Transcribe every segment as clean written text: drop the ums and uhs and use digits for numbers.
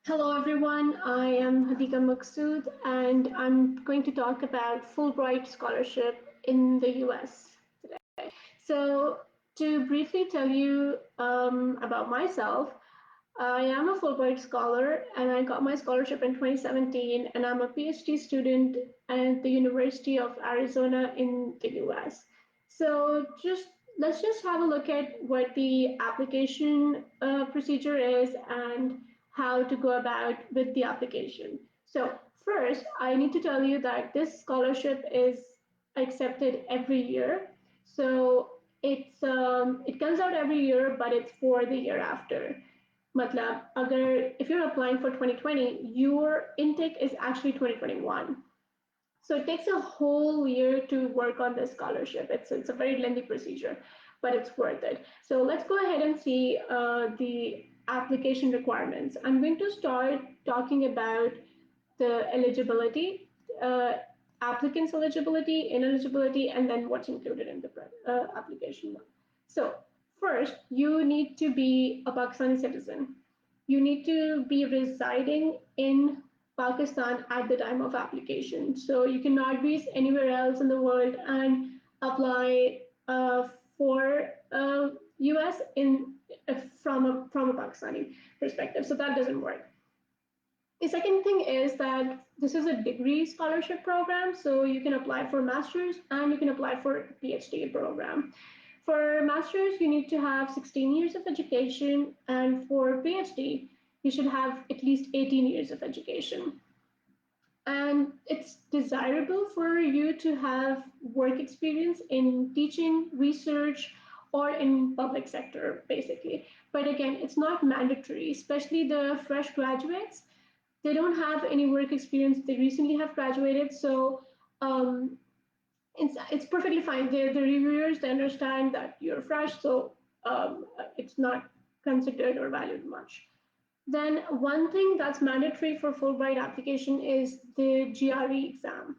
Hello everyone, I am Hadika Maqsood and I'm going to talk about Fulbright scholarship in the US today. So, to briefly tell you about myself, I am a Fulbright scholar and I got my scholarship in 2017 and I'm a PhD student at the University of Arizona in the US. So, let's just have a look at what the application procedure is and how to go about with the application. So, first, I need to tell you that this scholarship is accepted every year. So, it comes out every year, but it's for the year after. मतलब अगर if you're applying for 2020, your intake is actually 2021. So it takes a whole year to work on this scholarship. It's a very lengthy procedure, but it's worth it. So let's go ahead and see the application requirements. I'm going to start talking about the eligibility, applicants' eligibility, ineligibility, and then what's included in the application. So first, you need to be a Pakistani citizen. You need to be residing in Pakistan at the time of application. So you cannot be anywhere else in the world and apply for US in from a Pakistani perspective. So that doesn't work. The second thing is that this is a degree scholarship program, so you can apply for master's and you can apply for PhD program. For master's, you need to have 16 years of education, and for PhD, you should have at least 18 years of education. And it's desirable for you to have work experience in teaching, research, or in public sector, basically. But again, it's not mandatory, especially the fresh graduates. They don't have any work experience. They recently have graduated, so um, it's perfectly fine. The reviewers, they understand that you're fresh, so it's not considered or valued much. Then one thing that's mandatory for Fulbright application is the GRE exam.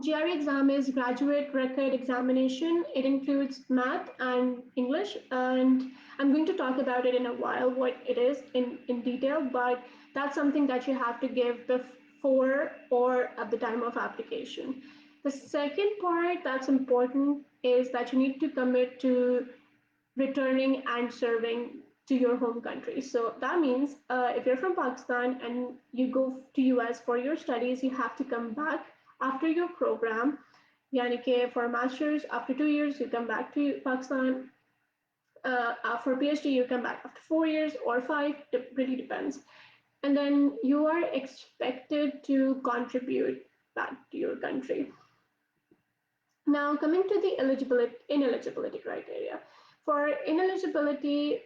GRE exam is graduate record examination. It includes math and English, and I'm going to talk about it in a while, what it is in detail, but that's something that you have to give before or at the time of application. The second part that's important is that you need to commit to returning and serving to your home country. So that means if you're from Pakistan and you go to US for your studies, you have to come back after your program. Yani ke for masters, after 2 years, you come back to Pakistan. For PhD, you come back after 4 years or five. It really depends. And then you are expected to contribute back to your country. Now, coming to the ineligibility criteria. For ineligibility,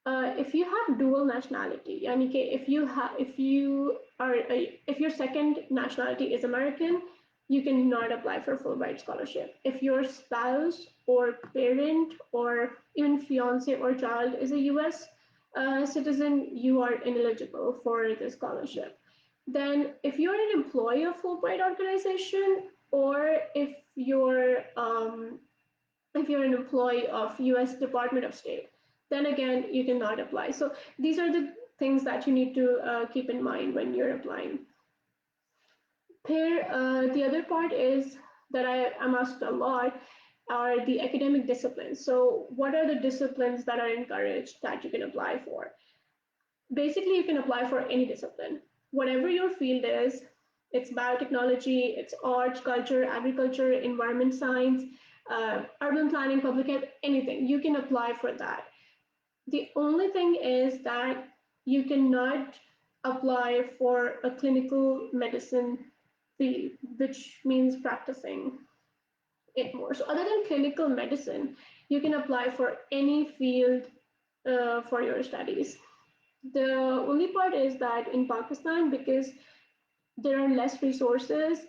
if you have dual nationality, yani कि if your second nationality is American, you cannot apply for Fulbright scholarship. If your spouse or parent or even fiance or child is a U.S. Citizen, you are ineligible for the scholarship. Then, if you're an employee of Fulbright organization, or if you're an employee of U.S. Department of State, then again you cannot apply. So these are the things that you need to keep in mind when you're applying. Here, the other part is that I'm asked a lot are the academic disciplines. So what are the disciplines that are encouraged that you can apply for? Basically, you can apply for any discipline. Whatever your field is, it's biotechnology, it's arts, culture, agriculture, environment science, urban planning, public health, anything. You can apply for that. The only thing is that you cannot apply for a clinical medicine field, which means practicing it more. So, other than clinical medicine, you can apply for any field for your studies. The only part is that in Pakistan, because there are less resources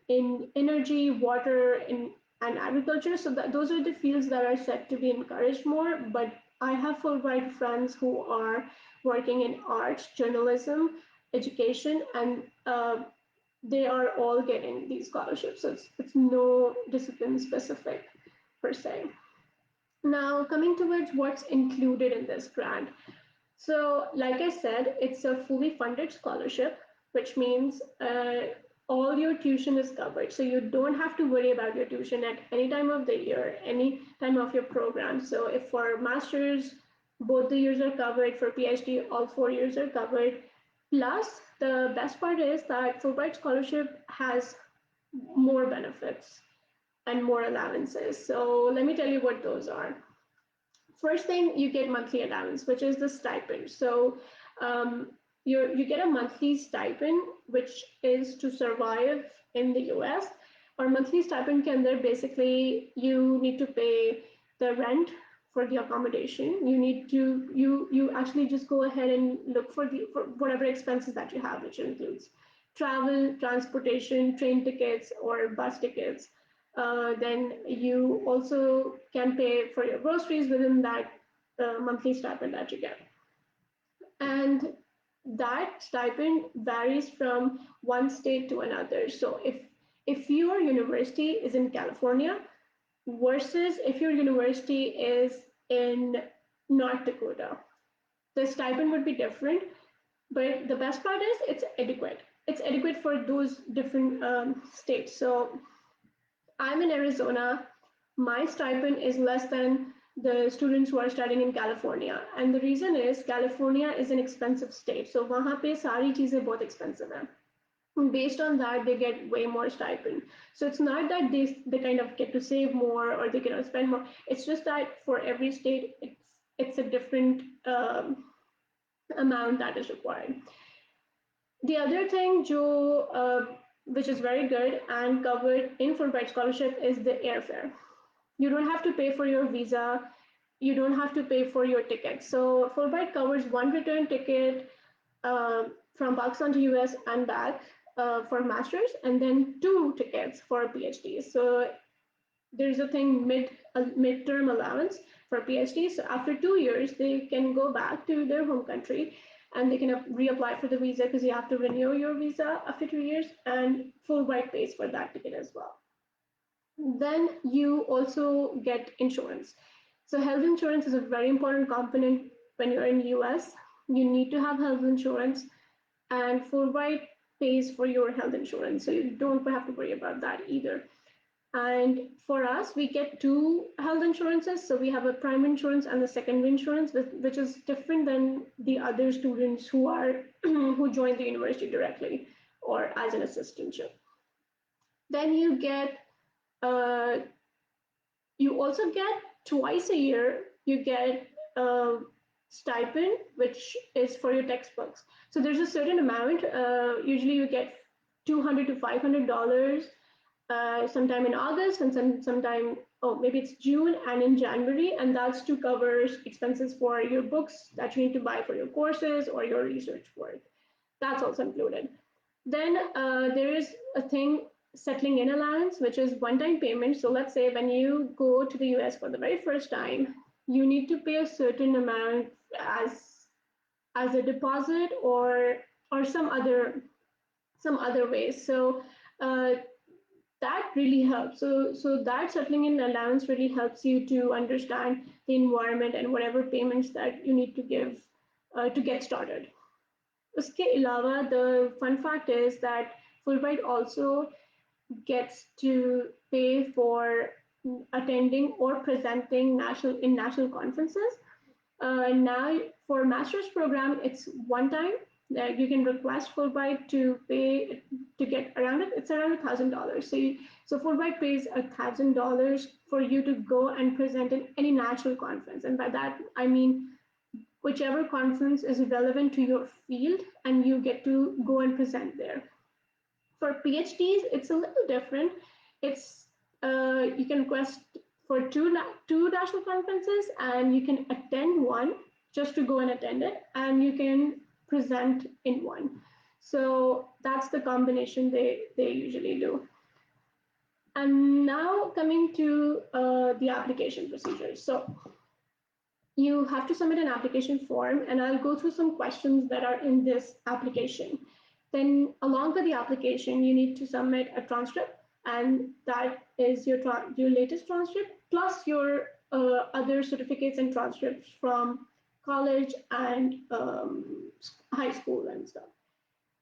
in energy, water, and agriculture, so those are the fields that are said to be encouraged more. But I have Fulbright friends who are working in arts, journalism, education, and they are all getting these scholarships. So it's no discipline specific per se. Now, coming towards what's included in this grant. So, like I said, it's a fully funded scholarship, which means all your tuition is covered. So you don't have to worry about your tuition at any time of the year, any time of your program. So if for masters, both the years are covered. For PhD, all 4 years are covered. Plus, the best part is that Fulbright scholarship has more benefits and more allowances. So let me tell you what those are. First thing, you get monthly allowance, which is the stipend. So you get a monthly stipend, which is to survive in the US. Or monthly stipend can there basically you need to pay the rent for the accommodation. You need to you actually just go ahead and look for the for whatever expenses that you have, which includes travel, transportation, train tickets, or bus tickets. Then you also can pay for your groceries within that monthly stipend that you get. And that stipend varies from one state to another. So if your university is in California versus if your university is in North Dakota, the stipend would be different. But the best part is it's adequate. It's adequate for those different states. So I'm in Arizona. My stipend is less than the students who are studying in California. And the reason is California is an expensive state. So वहाँ पे सारी चीजें बहुत expensive हैं. Based on that, they get way more stipend. So it's not that they kind of get to save more or they cannot spend more. It's just that for every state, it's a different amount that is required. The other thing, Joe, which is very good and covered in Fulbright scholarship, is the airfare. You don't have to pay for your visa. You don't have to pay for your ticket. So Fulbright covers one return ticket from Pakistan to US and back for masters, and then two tickets for PhD. So there's a thing midterm allowance for PhD. So after 2 years, they can go back to their home country and they can reapply for the visa because you have to renew your visa after 2 years, and Fulbright pays for that ticket as well. Then you also get insurance. So health insurance is a very important component when you're in the US. You need to have health insurance, and Fulbright pays for your health insurance, so you don't have to worry about that either. And for us, we get two health insurances. So we have a primary insurance and the secondary insurance, which is different than the other students who are who join the university directly or as an assistantship. Then uh, you also get twice a year, you get a stipend, which is for your textbooks. So there's a certain amount. Usually you get $200 to $500 sometime in August and sometime, oh, maybe it's June and in January, and that's to cover expenses for your books that you need to buy for your courses or your research work. That's also included. Then there is a thing, settling in allowance, which is one-time payment. So let's say when you go to the US for the very first time, you need to pay a certain amount as a deposit or some other ways. So that really helps. So that settling in allowance really helps you to understand the environment and whatever payments that you need to give to get started. Uske alawa, the fun fact is that Fulbright also gets to pay for attending or presenting national conferences. Now for master's program, it's one time that you can request Fulbright to pay to get around it. It's around $1,000. So Fulbright pays $1,000 for you to go and present in any national conference, and by that I mean whichever conference is relevant to your field, and you get to go and present there. For PhDs, it's a little different. It's you can request for two national conferences, and you can attend one just to go and attend it, and you can present in one. So that's the combination they usually do. And now coming to the application procedures. So you have to submit an application form, and I'll go through some questions that are in this application. Then along with the application, you need to submit a transcript, and that is your latest transcript plus your other certificates and transcripts from college and high school and stuff.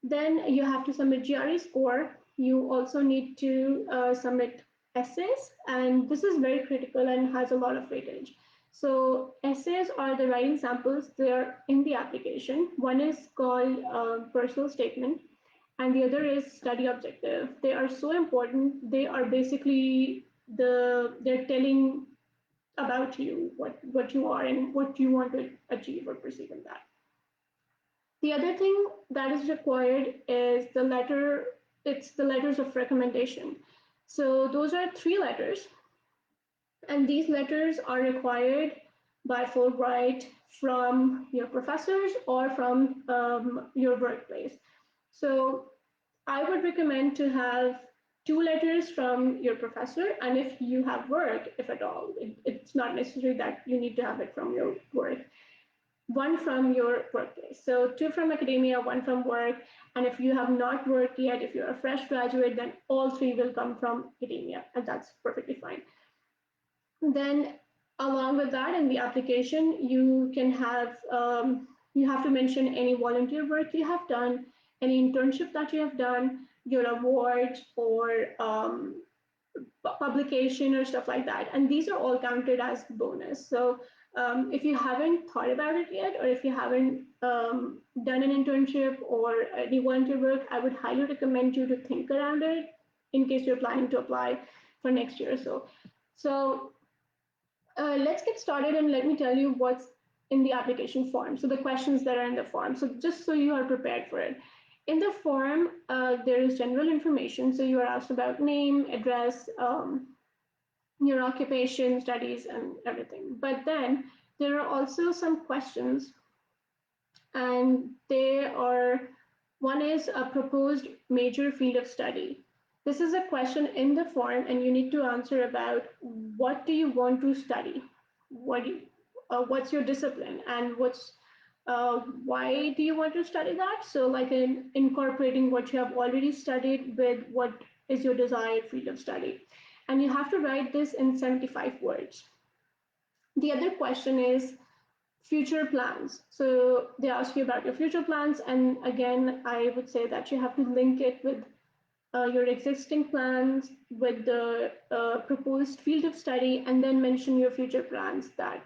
Then you have to submit GRE score. You also need to submit essays, and this is very critical and has a lot of weightage. So essays are the writing samples. They are in the application. One is called personal statement, and the other is study objective. They are so important. They are basically they're telling about you, what you are and what you want to achieve or perceive in that. The other thing that is required is it's the letters of recommendation. So those are 3 letters, and these letters are required by Fulbright from your professors or from your workplace. So I would recommend to have 2 letters from your professor, and if you have work, if at all, it's not necessary that you need to have it from your work. 1 from your workplace. So 2 from academia, 1 from work. And if you have not worked yet, if you're a fresh graduate, then all 3 will come from academia, and that's perfectly fine. Then along with that, in the application, you have to mention any volunteer work you have done, any internship that you have done, your awards or publication or stuff like that. And these are all counted as bonus. So if you haven't thought about it yet, or if you haven't done an internship or any volunteer work, I would highly recommend you to think around it in case you're planning to apply for next year or so. So let's get started, and let me tell you what's in the application form. So the questions that are in the form. So just so you are prepared for it. In the form, there is general information. So you are asked about name, address, your occupation, studies, and everything. But then there are also some questions, and one is a proposed major field of study. This is a question in the form, and you need to answer about what do you want to study, what's your discipline, and why do you want to study that? So like incorporating what you have already studied with what is your desired field of study. And you have to write this in 75 words. The other question is future plans. So they ask you about your future plans. And again, I would say that you have to link it with your existing plans, with the proposed field of study, and then mention your future plans. That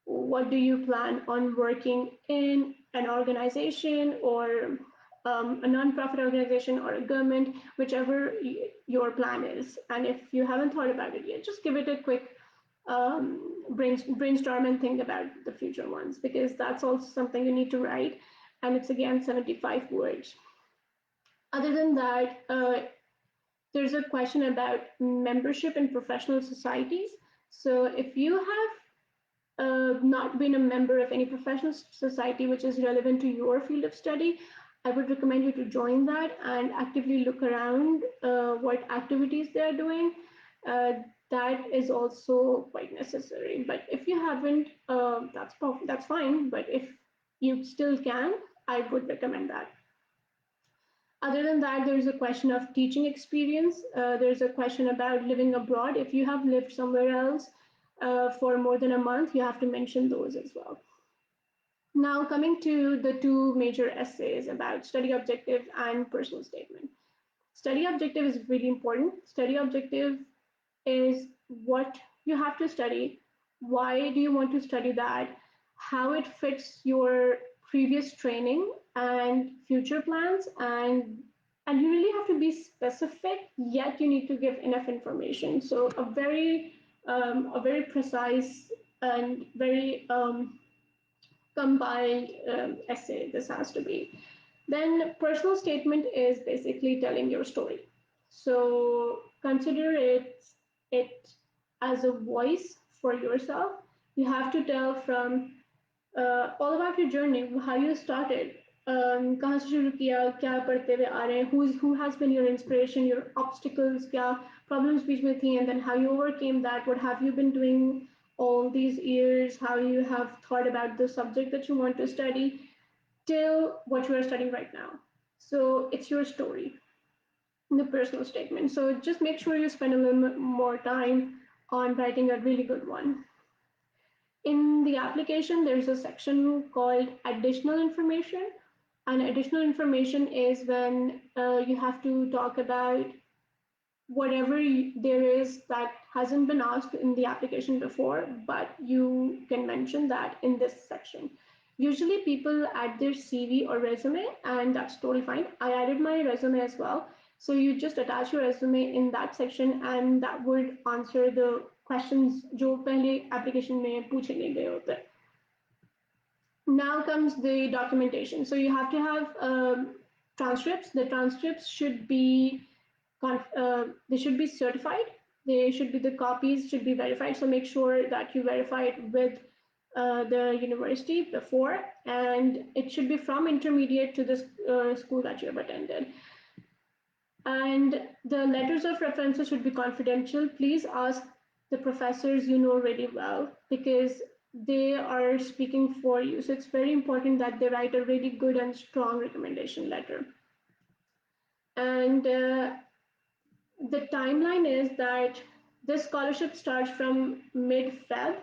what do you plan on working in an organization or a nonprofit organization or a government, whichever your plan is. And if you haven't thought about it yet, just give it a quick brainstorm and think about the future ones, because that's also something you need to write. And it's again 75 words. Other than that, there's a question about membership in professional societies. So if you have not been a member of any professional society which is relevant to your field of study, I would recommend you to join that and actively look around what activities they are doing. That is also quite necessary. But if you haven't, that's fine. But if you still can, I would recommend that. Other than that, there's a question of teaching experience. There's a question about living abroad. If you have lived somewhere else for more than a month, you have to mention those as well. Now, coming to the 2 major essays about study objective and personal statement. Study objective is really important. Study objective is what you have to study, why do you want to study that, how it fits your previous training and future plans, and you really have to be specific, yet you need to give enough information. So a very precise and very compiled essay this has to be. Then personal statement is basically telling your story. So consider it as a voice for yourself. You have to tell from all about your journey, how you started, कहाँ से शुरू किया, क्या पढ़ते हुए आ रहे हैं, who has been your inspiration, your obstacles, क्या problems बीच में थी, and then how you overcame that, what have you been doing all these years, how you have thought about the subject that you want to study, till what you are studying right now. So it's your story, the personal statement. So just make sure you spend a little bit more time on writing a really good one. In the application, there's a section called additional information. And additional information is when you have to talk about whatever there is that hasn't been asked in the application before, but you can mention that in this section. Usually people add their CV or resume, and that's totally fine. I added my resume as well. So you just attach your resume in that section, and that would answer the questions जो पहले application में पूछे नहीं गए होते. Now comes the documentation. So you have to have transcripts. The transcripts should be they should be certified. They should be the copies should be verified. So make sure that you verify it with the university before, and it should be from intermediate to the school that you have attended. And the letters of references should be confidential. Please ask the professors you know really well, because they are speaking for you. So it's very important that they write a really good and strong recommendation letter. And the timeline is that this scholarship starts from mid-Feb,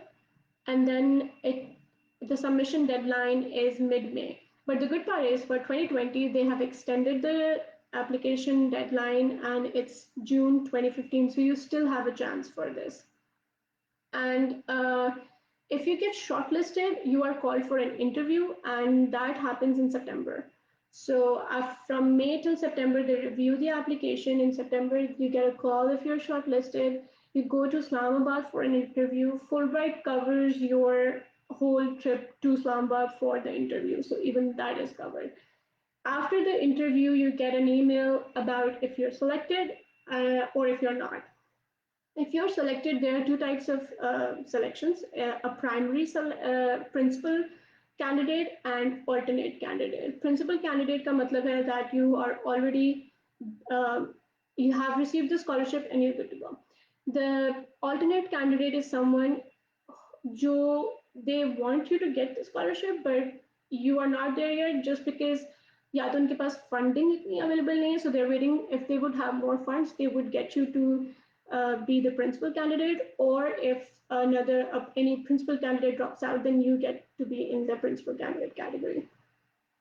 and then the submission deadline is mid-May. But the good part is for 2020, they have extended the application deadline, and it's June 2015, so you still have a chance for this. And if you get shortlisted, you are called for an interview, and that happens in September. So from May till September, they review the application. In September, you get a call if you're shortlisted. You go to Islamabad for an interview. Fulbright covers your whole trip to Islamabad for the interview. So even that is covered. After the interview, you get an email about if you're selected or if you're not. If you're selected, there are two types of selections, a primary principal candidate and alternate candidate. Principal candidate का मतलब है that you are already, you have received the scholarship and you're good to go. The alternate candidate is someone जो they want you to get the scholarship, but you are not there yet just because या तो उनके पास funding इतनी available नहीं है, so they're waiting. If they would have more funds, they would get you to be the principal candidate, or if any principal candidate drops out, then you get to be in the principal candidate category.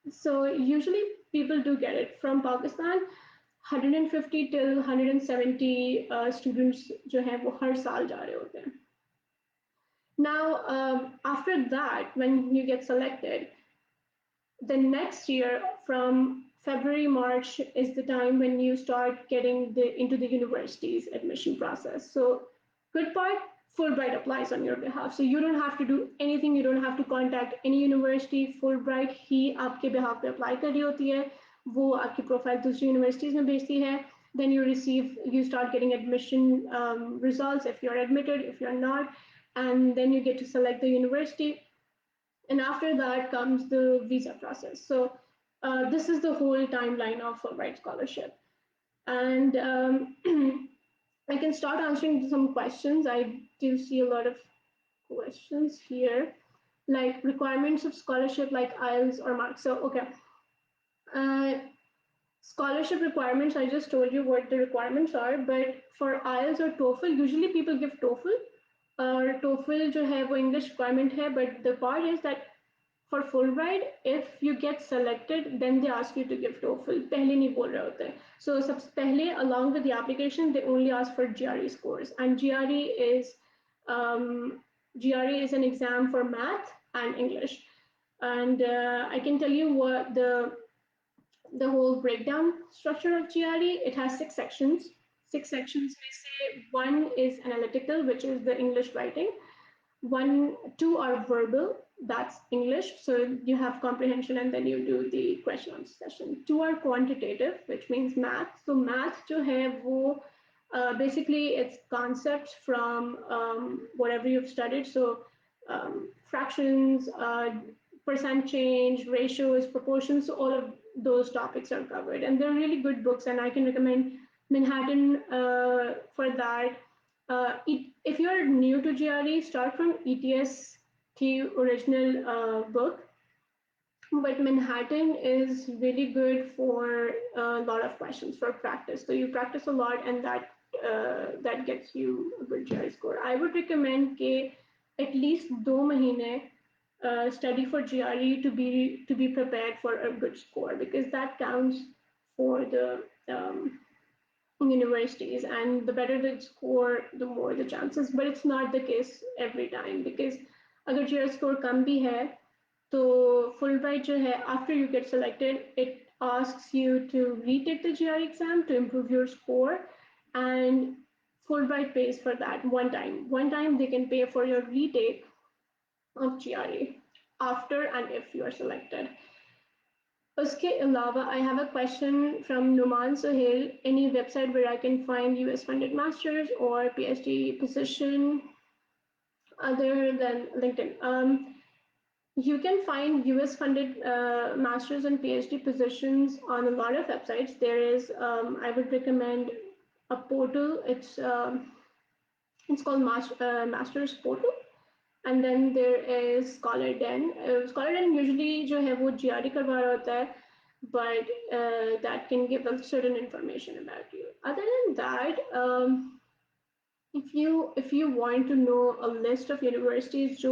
So usually people do get it. From Pakistan, 150 till 170 students जो हैं वो हर साल जा रहे होते हैं. Now, after that, when you get selected, the next year from February, March is the time when you start getting into the university's admission process. So good part, Fulbright applies on your behalf. So you don't have to do anything. You don't have to contact any university. Fulbright ही आपके behalf पे apply कर रही होती है. वो आपकी profile दूसरी universities में भेजती है. Then you start getting admission results if you're admitted, if you're not, and then you get to select the university. And after that comes the visa process. So this is the whole timeline of Fulbright scholarship. And I can start answering some questions. I do see a lot of questions here, like requirements of scholarship, like IELTS or marks. So, okay. Scholarship requirements, I just told you what the requirements are, but for IELTS or TOEFL, usually people give TOEFL. और TOEFL जो है वो English requirement है, but the part is that for Fulbright, if you get selected, then they ask you to give TOEFL. पहले नहीं बोल रहे होते. So सबसे पहले, along with the application, they only ask for GRE scores, and GRE is an exam for math and English. And I can tell you what the whole breakdown structure of GRE. It has 6 sections. 6 sections, we say one is analytical, which is the English writing. 2 are verbal, that's English. So you have comprehension and then you do the question answer session. 2 are quantitative, which means math. So math jo hai wo, basically it's concepts from whatever you've studied. So fractions, percent change, ratios, proportions, so all of those topics are covered. And they're really good books, and I can recommend Manhattan for that. If you're new to GRE, start from ETS, the original book. But Manhattan is really good for a lot of questions for practice. So you practice a lot, and that gets you a good GRE score. I would recommend at least 2 महीने study for GRE to be prepared for a good score, because that counts for the universities, and the better the score, the more the chances. But it's not the case every time, because अगर GRE score कम भी है तो Fulbright जो है, after you get selected, it asks you to retake the GRE exam to improve your score, and Fulbright pays for that one time. One time they can pay for your retake of GRE after and if you are selected. Uske alawa, I have a question from Numan Sohail. Any website where I can find US funded masters or PhD position other than LinkedIn? You can find US funded masters and PhD positions on a lot of websites. There is, I would recommend a portal. It's called Masters Portal. And then there is Scholar Den. Scholar Den usually जो है वो GRE करवा रहा होता है, but that can give a certain information about you. Other than that, if you want to know a list of universities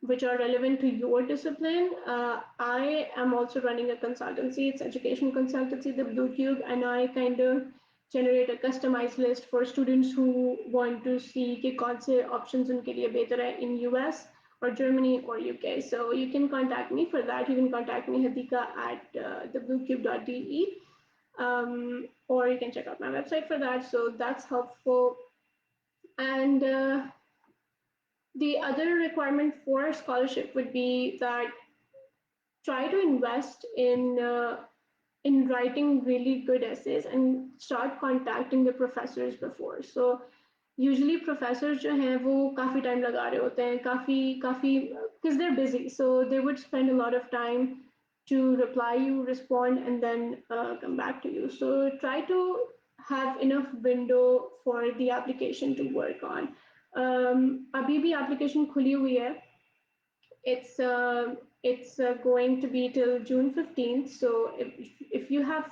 which are relevant to your discipline, I am also running a consultancy. It's education consultancy, the Blue Cube, and I kind of generate a customized list for students who want to see कि कौन से options उनके लिए बेहतर है in US or Germany or UK. So you can contact me for that. You can contact me, Hadika, at thebluecube.de, or you can check out my website for that. So that's helpful. And the other requirement for scholarship would be that try to invest in writing really good essays and start contacting the professors before. So usually professors जो हैं वो काफ़ी time लगा रहे होते हैं, काफ़ी because they're busy, so they would spend a lot of time to reply you, respond, and then come back to you. So try to have enough window for the application to work on. अभी भी application खुली हुई है. It's going to be till June 15th. So if you have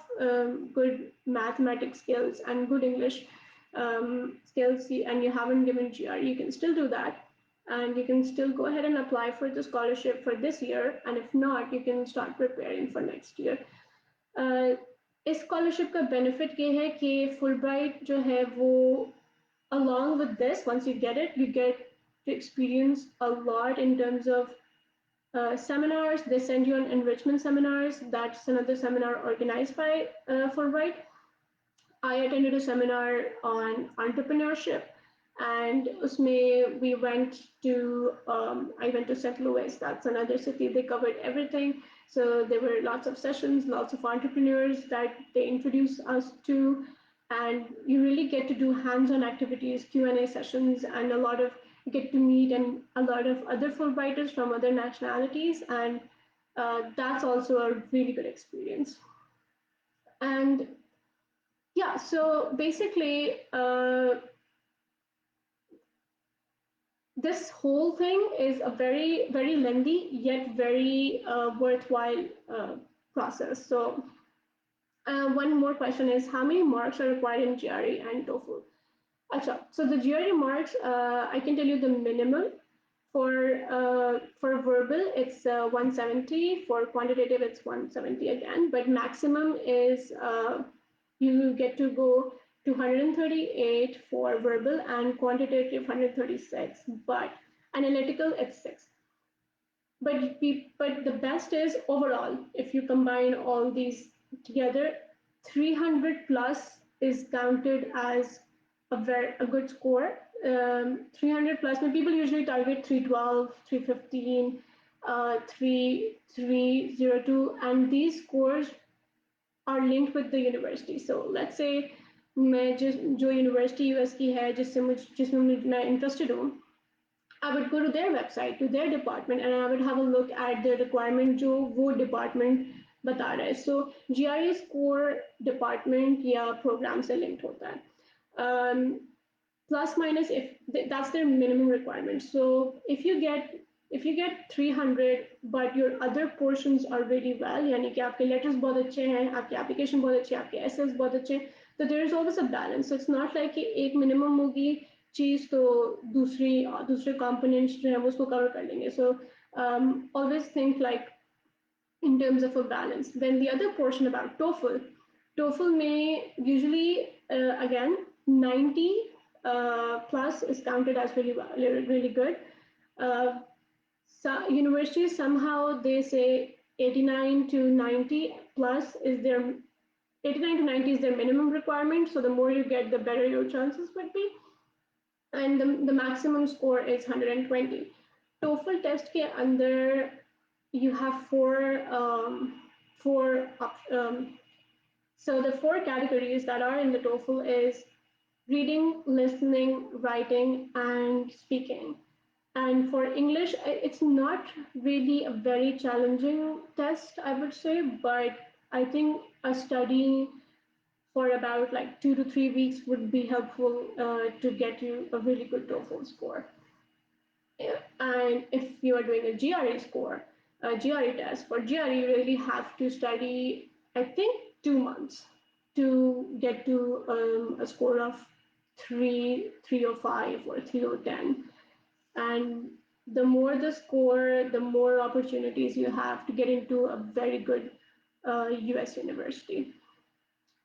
good mathematics skills and good English skills and you haven't given GR, you can still do that. And you can still go ahead and apply for the scholarship for this year. And if not, you can start preparing for next year. इस scholarship का benefit ये है कि Fulbright जो है वो along with this, once you get it, you get to experience a lot in terms of seminars. They send you on enrichment seminars. That's another seminar organized by Fulbright. I attended a seminar on entrepreneurship, and usme we went to I went to St. Louis. That's another city. They covered everything. So there were lots of sessions, lots of entrepreneurs that they introduced us to, and you really get to do hands-on activities, Q&A sessions, and a lot of you get to meet and a lot of other Fulbrighters from other nationalities, and that's also a really good experience. And yeah, so basically, this whole thing is a very, very lengthy yet very worthwhile process. So one more question is, how many marks are required in GRE and TOEFL? Achha, so the GRE marks, I can tell you the minimum. For verbal, it's 170. For quantitative, it's 170 again. But maximum is you get to go to 138 for verbal and quantitative 136. But analytical, it's 6. But the best is overall, if you combine all these together, 300 plus is counted as a good score. 300 plus, but people usually target 312, 315, 3302, and these scores are linked with the university. So let's say मैं जो university US की है जिसमें मैं interested हूँ, I would go to their website, to their department, and I would have a look at the requirement जो वो department बता रहा है. So GRE score department या program से linked होता है. Plus minus, if that's their minimum requirement. So if you get 300 but your other portions are really well, यानी कि आपके letters बहुत अच्छे हैं, आपके application बहुत अच्छे हैं, आपके essays बहुत अच्छे हैं, so there is always a balance. So it's not like कि एक minimum होगी चीज तो दूसरे components जो है वो उसको cover कर लेंगे. So always think like in terms of a balance. Then the other portion about TOEFL may usually again 90 plus is counted as really good. Uh, so universities somehow they say 89 to 90 plus is their 89 to 90 is their minimum requirement. So the more you get, the better your chances would be. And the maximum score is 120. TOEFL test ke under you have four so the four categories that are in the TOEFL is reading, listening, writing, and speaking. And for English, it's not really a very challenging test, I would say, but I think a study for about like 2 to 3 weeks would be helpful to get you a really good TOEFL score. And if you are doing a GRE score, a GRE test, for GRE, you really have to study, I think, 2 months to get to a score of 305 or 310. And the more the score, the more opportunities you have to get into a very good US university.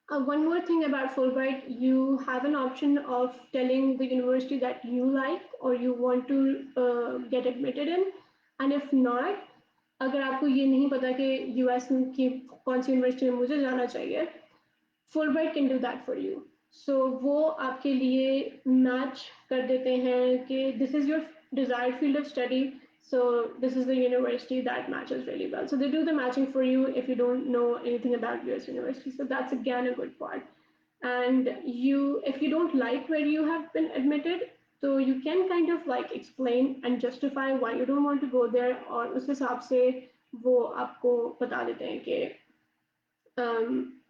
One more thing about Fulbright, you have an option of telling the university that you like or you want to get admitted in. And if not, अगर आपको ये नहीं पता कि US की कौन सी university में मुझे जाना चाहिए, Fulbright can do that for you. So वो आपके लिए मैच कर देते हैं कि this is your desired field of study, so this is the university that matches really well. So they do the matching for you if you don't know anything about US universities. So that's again a good part. And if you don't like where you have been admitted, so you can kind of like explain and justify why you don't want to go there, और उस हिसाब से वो आपको बता देते हैं कि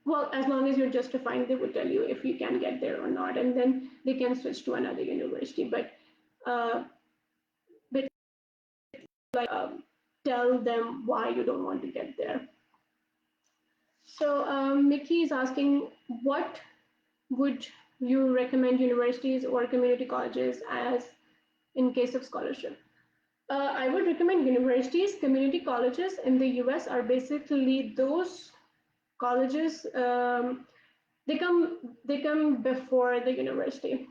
well, as long as you're justifying, they would tell you if you can get there or not, and then they can switch to another university. But like tell them why you don't want to get there. So Mickey is asking, what would you recommend universities or community colleges as in case of scholarship? I would recommend universities. Community colleges in the US are basically those colleges. They come before the university.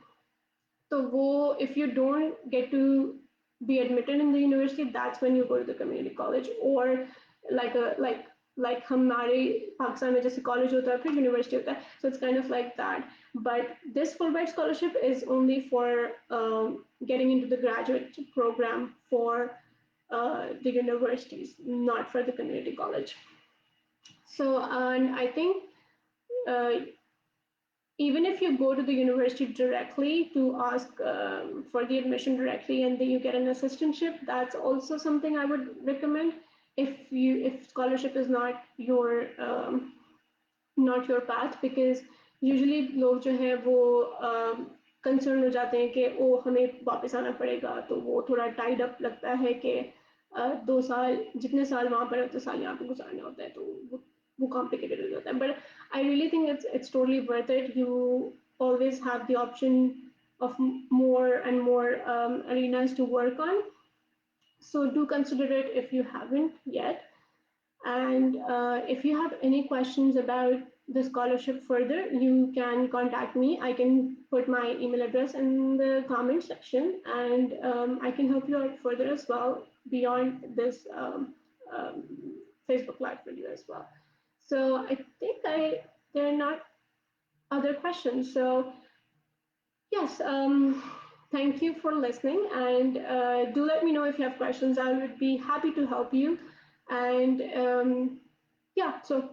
So if you don't get to be admitted in the university, that's when you go to the community college, or like हमारे पाकिस्तान में जैसे college होता है फिर university होता है, so it's kind of like that. But this Fulbright scholarship is only for getting into the graduate program for the universities, not for the community college. So and I think even if you go to the university directly to ask for the admission directly and then you get an assistantship, that's also something I would recommend if scholarship is not your path, because usually लोग जो है वो concern हो जाते हैं कि ओ हमें वापस आना पड़ेगा, तो वो थोड़ा tied up लगता है कि 2 साल जितने साल वहाँ पर उतने साल यहाँ पे गुजारना होता है, तो वो complicated हो जाता है. But I really think it's totally worth it. You always have the option of more and more arenas to work on. So do consider it if you haven't yet. And if you have any questions about the scholarship further, you can contact me. I can put my email address in the comment section, and I can help you out further as well beyond this Facebook Live video as well. So I think there are not other questions. So yes, thank you for listening, and do let me know if you have questions. I would be happy to help you. And yeah, so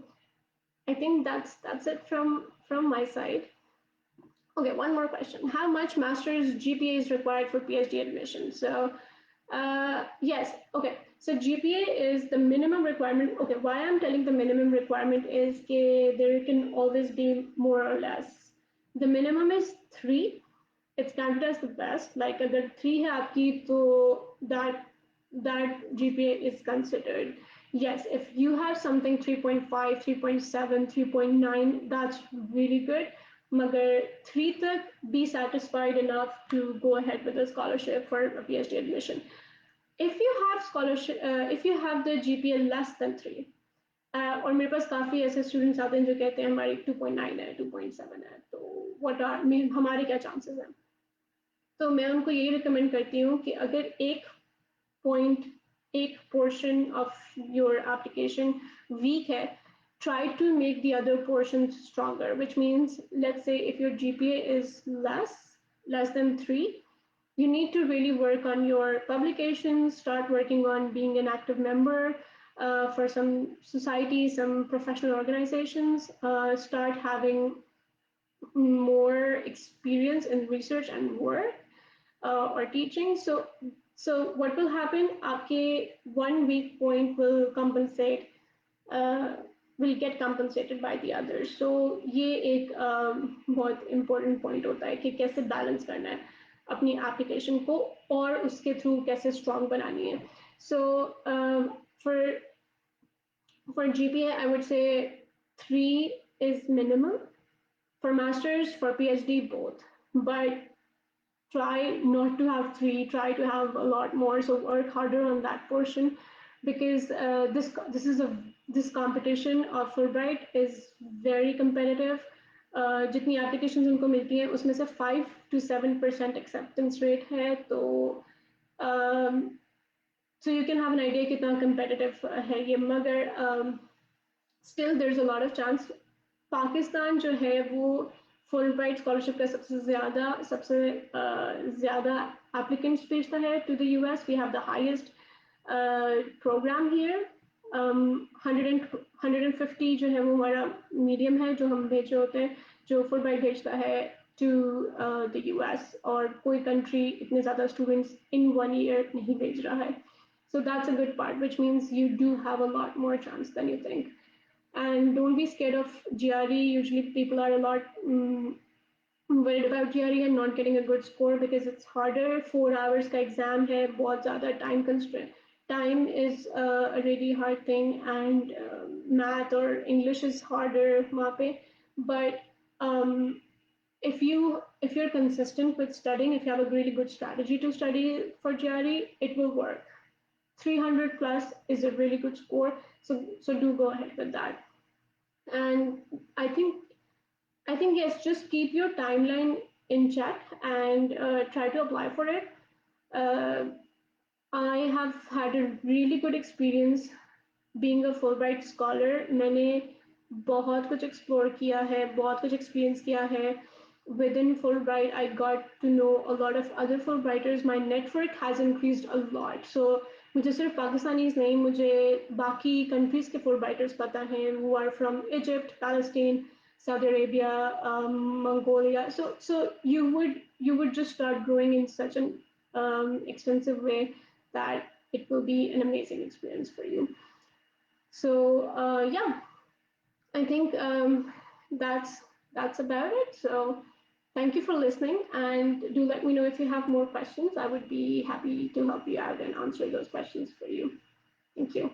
I think that's it from my side. Okay, one more question. How much master's GPA is required for PhD admission? So yes, okay. So GPA is the minimum requirement. Okay, why I'm telling the minimum requirement is that there can always be more or less. The minimum is 3. It's counted as the best. Like अगर 3 है आपकी, तो that GPA is considered. Yes, if you have something 3.5, 3.7, 3.9, that's really good. मगर 3 तक be satisfied enough to go ahead with a scholarship for a PhD admission. If you have scholarship, if you have the GPA less than 3, और मेरे पास काफ़ी ऐसे students आते हैं जो कहते हैं हमारी 2.9 है 2.7 है तो व्हाट आर हमारे क्या चांसेस हैं तो मैं उनको यही रिकमेंड करती हूँ कि अगर point एक portion of your application weak hai, try to make the other portions stronger, which means let's say if your GPA is less than 3, you need to really work on your publications, start working on being an active member for some societies, some professional organizations, start having more experience in research and work or teaching. So what will happen? आपके 1 weak point will compensate, will get compensated by the others. So ये एक बहुत important point होता है कि कैसे balance करना है अपनी application को और उसके through कैसे strong बनानी है. So for GPA, I would say 3 is minimum. For masters, for PhD, both. But try not to have 3, try to have a lot more. So work harder on that portion because this competition of Fulbright is very competitive. जितनी applications उनको मिलती हैं उसमें से 5 to 7% acceptance rate है तो so you can have an idea कितना competitive है ये मगर still there's a lot of chance. Pakistan जो है वो Fulbright scholarship का सबसे ज़्यादा applicants भेजता है to the US. We have the highest program here. 150 जो है वो हमारा medium है जो हम भेजे होते हैं जो Fulbright भेजता है to the US और कोई country इतने ज़्यादा students in 1 year नहीं भेज रहा है. So that's a good part, which means you do have a lot more chance than you think. And don't be scared of GRE. Usually people are a lot worried about GRE and not getting a good score because it's harder. 4 hours का exam है, बहुत ज़्यादा time constraint. Time is a really hard thing, and math or English is harder वहाँ पे. But if you're consistent with studying, if you have a really good strategy to study for GRE, it will work. 300 plus is a really good score, so do go ahead with that. And I think yes, just keep your timeline in check and try to apply for it. I have had a really good experience being a Fulbright scholar. मैंने बहुत कुछ explore किया है, बहुत कुछ experience किया है. Within Fulbright, I got to know a lot of other Fulbrighters. My network has increased a lot. So मुझे सिर्फ पाकिस्तानीज नहीं, मुझे बाकी countries के Fulbrighters पता हैं who are from Egypt, Palestine, Saudi Arabia, Mongolia. So you would just start growing in such an extensive way that it will be an amazing experience for you. So yeah, I think that's about it. So thank you for listening, and do let me know if you have more questions. I would be happy to help you out and answer those questions for you. Thank you.